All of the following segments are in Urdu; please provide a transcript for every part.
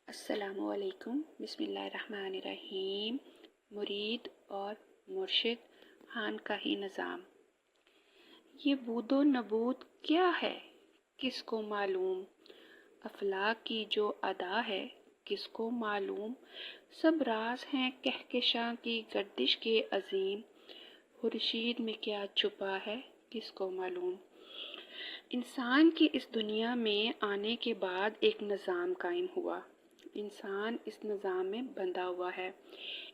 السلام علیکم۔ بسم اللہ الرحمن الرحیم۔ مرید اور مرشد خانقاہی نظام۔ یہ بود و نبود کیا ہے کس کو معلوم، افلاک کی جو ادا ہے کس کو معلوم، سب راز ہیں کہکشاں کی گردش کے عظیم، خورشید میں کیا چھپا ہے کس کو معلوم۔ انسان کی اس دنیا میں آنے کے بعد ایک نظام قائم ہوا۔ انسان اس نظام میں بندھا ہوا ہے۔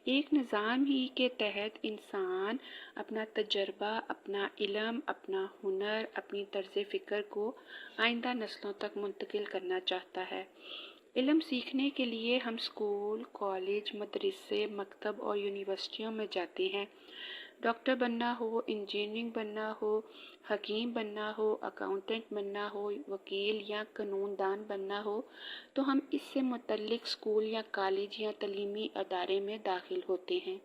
ایک نظام ہی کے تحت انسان اپنا تجربہ، اپنا علم، اپنا ہنر، اپنی طرز فکر کو آئندہ نسلوں تک منتقل کرنا چاہتا ہے۔ علم سیکھنے کے لیے ہم اسکول، کالج، مدرسے، مکتب اور یونیورسٹیوں میں جاتے ہیں۔ ڈاکٹر بننا ہو، انجینئرنگ بننا ہو، حکیم بننا ہو، اکاؤنٹنٹ بننا ہو، وکیل یا قانون دان بننا ہو تو ہم اس سے متعلق اسکول یا کالج یا تعلیمی ادارے میں داخل ہوتے ہیں۔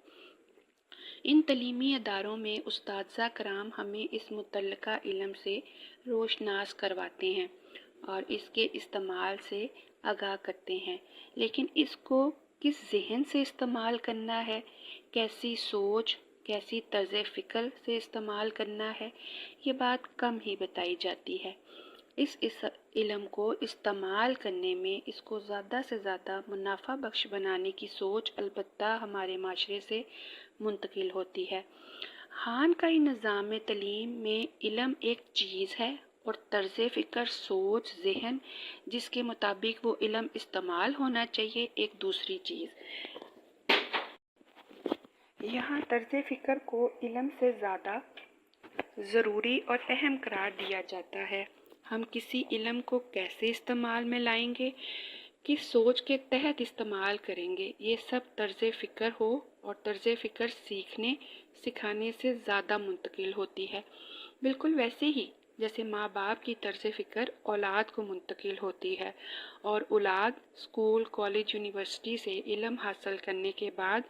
ان تعلیمی اداروں میں اساتذہ کرام ہمیں اس متعلقہ علم سے روشناس کرواتے ہیں اور اس کے استعمال سے آگاہ کرتے ہیں، لیکن اس کو کس ذہن سے استعمال کرنا ہے، کیسی سوچ، کیسی طرز فکر سے استعمال کرنا ہے، یہ بات کم ہی بتائی جاتی ہے۔ اس علم کو استعمال کرنے میں اس کو زیادہ سے زیادہ منافع بخش بنانے کی سوچ البتہ ہمارے معاشرے سے منتقل ہوتی ہے۔ خانقاہی نظام تعلیم میں علم ایک چیز ہے اور طرز فکر، سوچ، ذہن جس کے مطابق وہ علم استعمال ہونا چاہیے ایک دوسری چیز۔ یہاں طرز فکر کو علم سے زیادہ ضروری اور اہم قرار دیا جاتا ہے۔ ہم کسی علم کو کیسے استعمال میں لائیں گے، کس سوچ کے تحت استعمال کریں گے، یہ سب طرز فکر ہو اور طرز فکر سیکھنے سکھانے سے زیادہ منتقل ہوتی ہے۔ بالکل ویسے ہی جیسے ماں باپ کی طرز فکر اولاد کو منتقل ہوتی ہے اور اولاد اسکول، کالج، یونیورسٹی سے علم حاصل کرنے کے بعد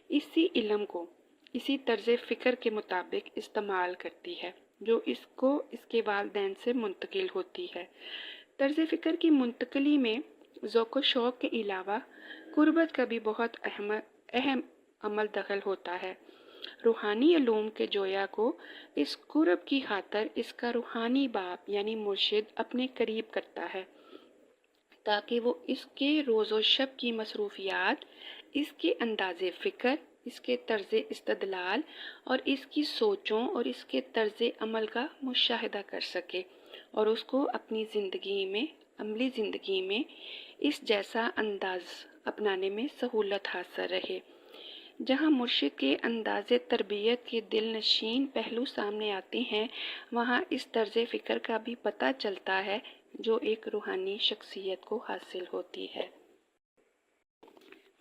اسی علم کو اسی طرز فکر کے مطابق استعمال کرتی ہے جو اس کو اس کے والدین سے منتقل ہوتی ہے۔ طرز فکر کی منتقلی میں ذوق و شوق کے علاوہ قربت کا بھی بہت اہم عمل دخل ہوتا ہے۔ روحانی علوم کے جویا کو اس قرب کی خاطر اس کا روحانی باپ یعنی مرشد اپنے قریب کرتا ہے تاکہ وہ اس کے روز و شب کی مصروفیات، اس کے انداز فکر، اس کے طرز استدلال اور اس کی سوچوں اور اس کے طرز عمل کا مشاہدہ کر سکے اور اس کو اپنی زندگی میں، عملی زندگی میں اس جیسا انداز اپنانے میں سہولت حاصل رہے۔ جہاں مرشد کے انداز تربیت کے دل نشین پہلو سامنے آتے ہیں وہاں اس طرز فکر کا بھی پتہ چلتا ہے جو ایک روحانی شخصیت کو حاصل ہوتی ہے۔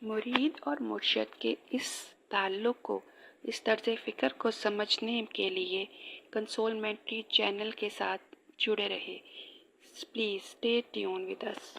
مرید اور مرشد کے اس تعلق کو، اس طرز فکر کو سمجھنے کے لیے کنسولمنٹری چینل کے ساتھ جڑے رہے۔ Please stay tune with us.